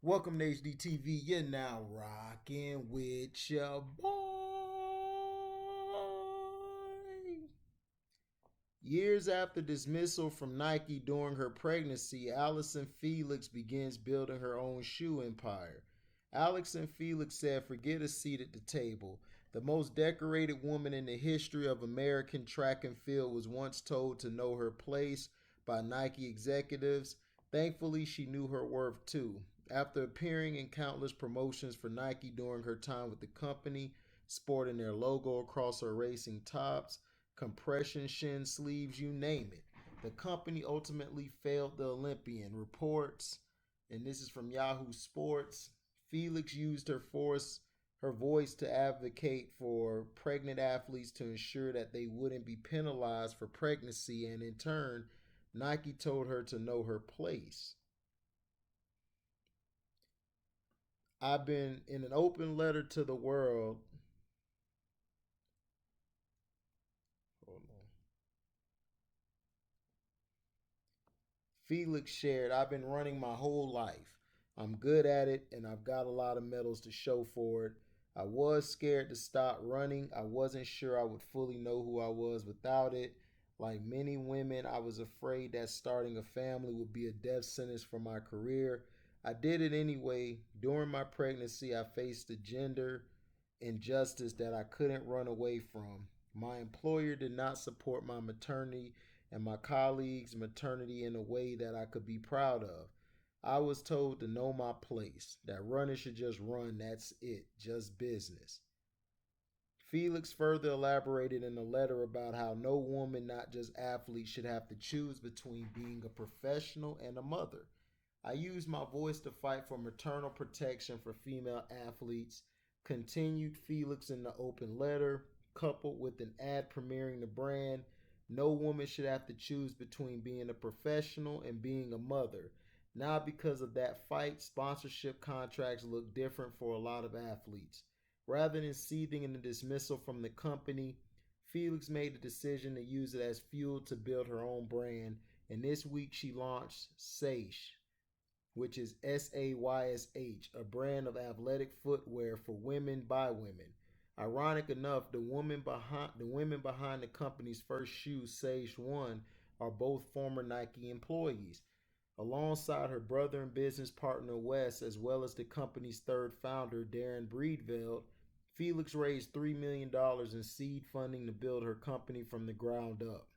Welcome to HDTV. You're now rocking with your boy. Years after dismissal from Nike during her pregnancy, Allyson Felix begins building her own shoe empire. Allyson Felix said, "Forget a seat at the table. The most decorated woman in the history of American track and field was once told to know her place by Nike executives. Thankfully, she knew her worth too. After appearing in countless promotions for Nike during her time with the company, sporting their logo across her racing tops, compression shin sleeves, you name it, the company ultimately failed the Olympian. Reports, and this is from Yahoo Sports, Felix used her voice to advocate for pregnant athletes to ensure that they wouldn't be penalized for pregnancy, and in turn, Nike told her to know her place. I've been in an open letter to the world. Hold on. Felix shared, "I've been running my whole life. I'm good at it and I've got a lot of medals to show for it. I was scared to stop running. I wasn't sure I would fully know who I was without it. Like many women, I was afraid that starting a family would be a death sentence for my career. I did it anyway. During my pregnancy, I faced a gender injustice that I couldn't run away from. My employer did not support my maternity and my colleagues' maternity in a way that I could be proud of. I was told to know my place, that runners should just run, that's it, just business." Felix further elaborated in a letter about how no woman, not just athlete, should have to choose between being a professional and a mother. "I use my voice to fight for maternal protection for female athletes," continued Felix in the open letter, coupled with an ad premiering the brand. "No woman should have to choose between being a professional and being a mother. Now, because of that fight, sponsorship contracts look different for a lot of athletes." Rather than seething in the dismissal from the company, Felix made the decision to use it as fuel to build her own brand, and this week she launched saysh, which is SAYSH, a brand of athletic footwear for women by women. Ironic enough, the women behind the company's first shoe, Saysh One, are both former Nike employees. Alongside her brother and business partner Wes, as well as the company's third founder, Darren Breedveld, Felix raised $3 million in seed funding to build her company from the ground up.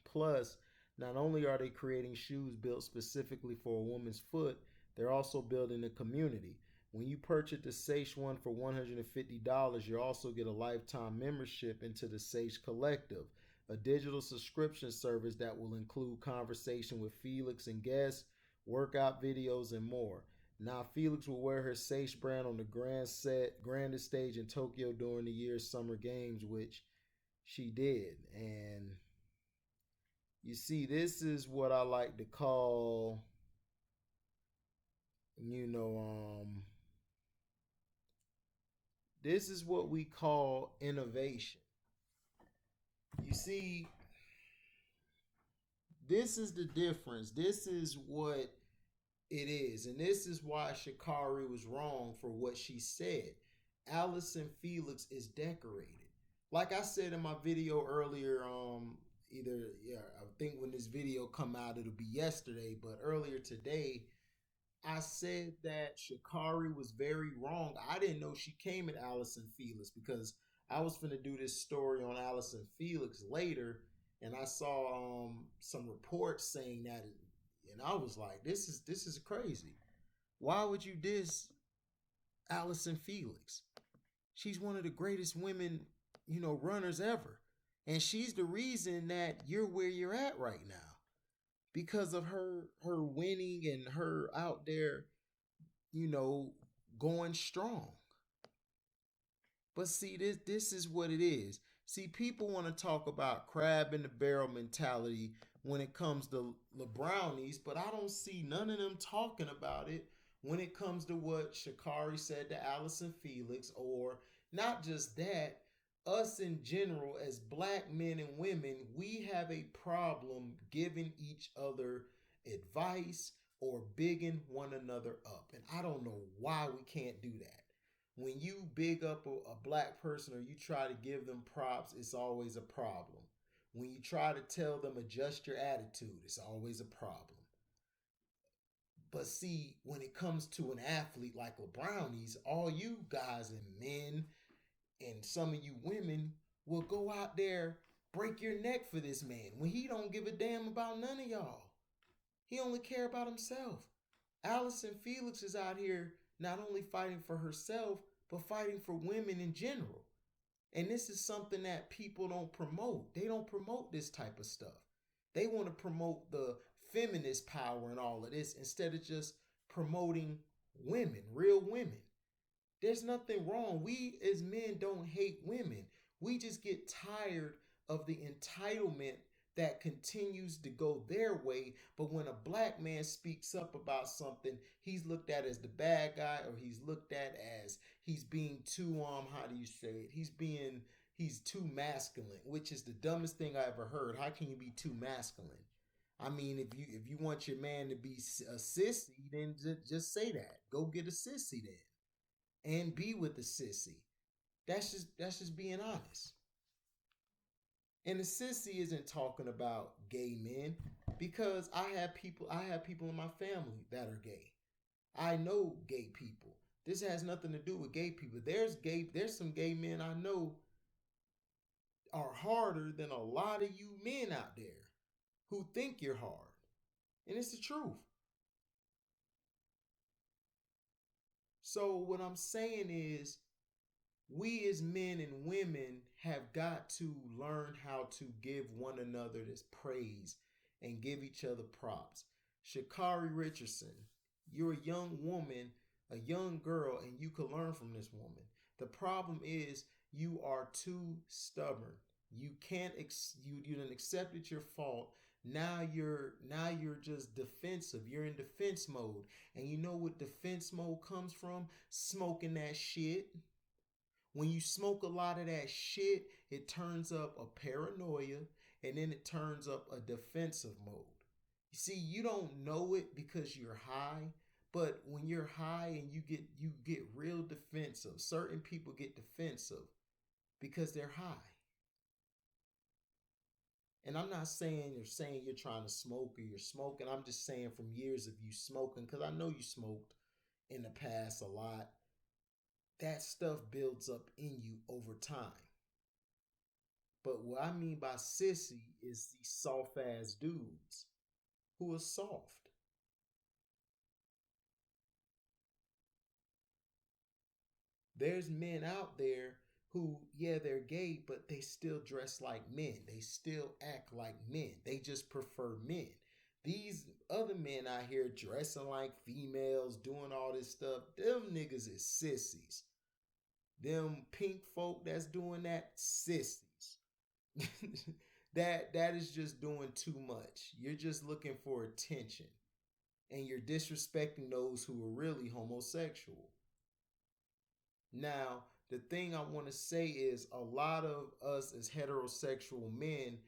Plus, not only are they creating shoes built specifically for a woman's foot, they're also building a community. When you purchase the Saysh One for $150, you also get a lifetime membership into the Saysh Collective, a digital subscription service that will include conversation with Felix and guests, workout videos, and more. Now, Felix will wear her Saysh brand on the grandest stage in Tokyo during the year's Summer Games, which she did. And you see, this is what I like to call, you know, this is what we call innovation. You see, this is the difference. This is what it is. And this is why Sha'Carri was wrong for what she said. Allyson Felix is decorated. Like I said in my video earlier, I think when this video come out, it'll be yesterday, but earlier today, I said that Sha'Carri was very wrong. I didn't know she came at Allyson Felix because I was finna do this story on Allyson Felix later, and I saw some reports saying that, and I was like, this is crazy. Why would you diss Allyson Felix? She's one of the greatest women, runners ever, and she's the reason that you're where you're at right now because of her winning and her out there, you know, going strong. But see, this is what it is. See, people want to talk about crab in the barrel mentality when it comes to LeBrownies, but I don't see none of them talking about it when it comes to what Sha'Carri said to Allyson Felix, or not just that, us in general as black men and women, we have a problem giving each other advice or bigging one another up. And I don't know why we can't do that. When you big up a black person or you try to give them props, it's always a problem. When you try to tell them adjust your attitude, it's always a problem. But see, when it comes to an athlete like LeBrownies, all you guys and men and some of you women will go out there, break your neck for this man when he don't give a damn about none of y'all. He only care about himself. Allyson Felix is out here not only fighting for herself, but fighting for women in general. And this is something that people don't promote. They don't promote this type of stuff. They want to promote the feminist power and all of this instead of just promoting women, real women. There's nothing wrong. We as men don't hate women. We just get tired of the entitlement that continues to go their way. But when a black man speaks up about something, he's looked at as the bad guy, or he's looked at as he's being too how do you say it? He's too masculine, which is the dumbest thing I ever heard. How can you be too masculine? I mean, if you want your man to be a sissy, then just say that. Go get a sissy then, and be with the sissy. That's just being honest. And the sissy isn't talking about gay men, because I have people in my family that are gay. I know gay people. This has nothing to do with gay people. There's some gay men I know are harder than a lot of you men out there who think you're hard. And it's the truth. So what I'm saying is, we as men and women have got to learn how to give one another this praise and give each other props. Sha'Carri Richardson, you're a young woman, a young girl, and you can learn from this woman. The problem is you are too stubborn. You can't you done accepted your fault. Now you're just defensive. You're in defense mode. And you know what defense mode comes from? Smoking that shit. When you smoke a lot of that shit, it turns up a paranoia, and then it turns up a defensive mode. You see, you don't know it because you're high, but when you're high and you get real defensive. Certain people get defensive because they're high. And I'm not saying you're trying to smoke or you're smoking. I'm just saying from years of you smoking, because I know you smoked in the past a lot. That stuff builds up in you over time. But what I mean by sissy is these soft ass dudes who are soft. There's men out there who, yeah, they're gay, but they still dress like men. They still act like men. They just prefer men. These other men out here dressing like females, doing all this stuff, them niggas is sissies. Them pink folk that's doing that, sissies. that is just doing too much. You're just looking for attention. And you're disrespecting those who are really homosexual. Now, the thing I want to say is, a lot of us as heterosexual men,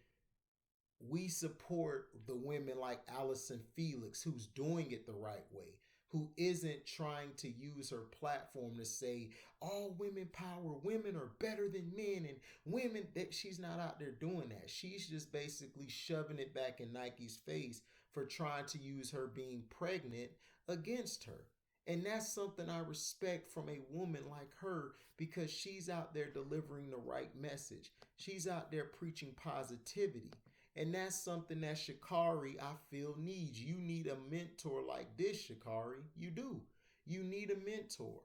we support the women like Allyson Felix, who's doing it the right way, who isn't trying to use her platform to say all women power, women are better than men, and women, that she's not out there doing that. She's just basically shoving it back in Nike's face for trying to use her being pregnant against her. And that's something I respect from a woman like her, because she's out there delivering the right message. She's out there preaching positivity. And that's something that Sha'Carri, I feel, needs. You need a mentor like this, Sha'Carri. You do. You need a mentor.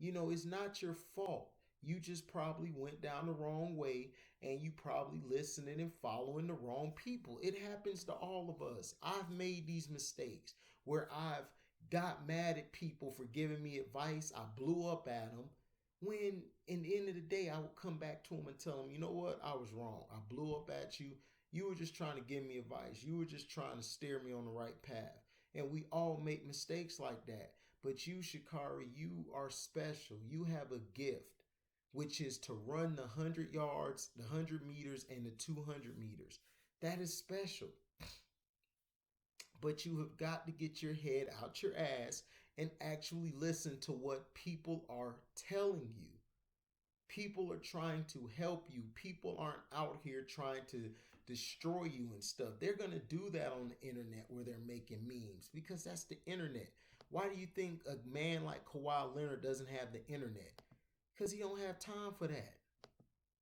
It's not your fault. You just probably went down the wrong way, and you probably listening and following the wrong people. It happens to all of us. I've made these mistakes where I've got mad at people for giving me advice. I blew up at them. When in the end of the day, I would come back to them and tell them, you know what? I was wrong. I blew up at you. You were just trying to give me advice. You were just trying to steer me on the right path. And we all make mistakes like that. But you, Sha'Carri, you are special. You have a gift, which is to run the 100 yards, the 100 meters, and the 200 meters. That is special. But you have got to get your head out your ass and actually listen to what people are telling you. People are trying to help you. People aren't out here trying to destroy you and stuff. They're going to do that on the internet where they're making memes because that's the internet. Why do you think a man like Kawhi Leonard doesn't have the internet? Because he don't have time for that.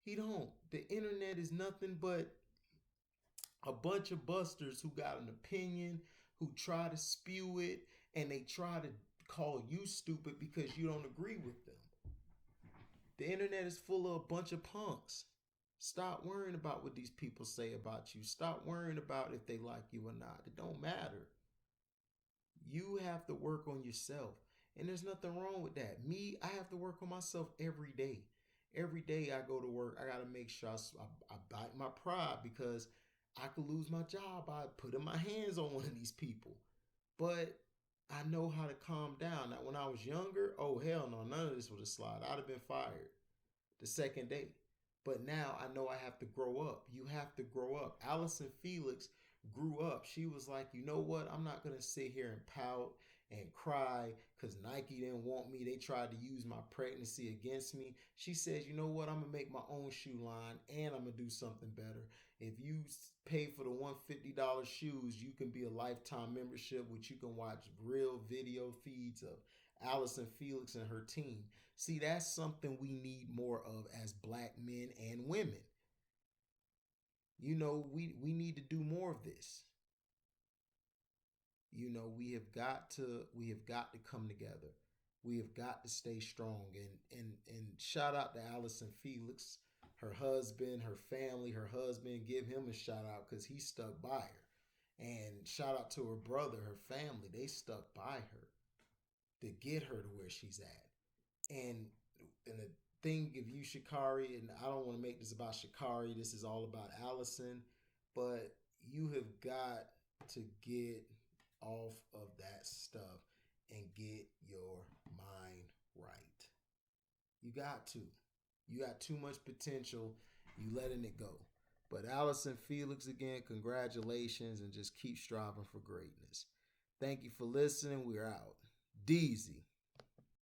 He don't. The internet is nothing but a bunch of busters who got an opinion, who try to spew it, and they try to call you stupid because you don't agree with them. The internet is full of a bunch of punks. Stop worrying about what these people say about you. Stop worrying about if they like you or not. It don't matter. You have to work on yourself. And there's nothing wrong with that. Me, I have to work on myself every day. Every day I go to work, I got to make sure I bite my pride because I could lose my job by putting my hands on one of these people. But I know how to calm down. Now, when I was younger, oh, hell no, none of this would have slid. I'd have been fired the second day. But now I know I have to grow up. You have to grow up. Allyson Felix grew up. She was like, you know what? I'm not going to sit here and pout and cry because Nike didn't want me. They tried to use my pregnancy against me. She says, you know what? I'm going to make my own shoe line and I'm going to do something better. If you pay for the $150 shoes, you can be a lifetime membership, which you can watch real video feeds of Allyson Felix and her team. See, that's something we need more of as black men and women. You know, we need to do more of this. You know, we have got to come together. We have got to stay strong. And shout out to Allyson Felix, her husband, her family, her husband. Give him a shout out because he stuck by her. And shout out to her brother, her family. They stuck by her to get her to where she's at. And the thing of you, Sha'Carri, and I don't want to make this about Sha'Carri. This is all about Allyson. But you have got to get off of that stuff and get your mind right. You got to. You got too much potential. You letting it go. But Allyson Felix, again, congratulations and just keep striving for greatness. Thank you for listening. We're out. Deezy.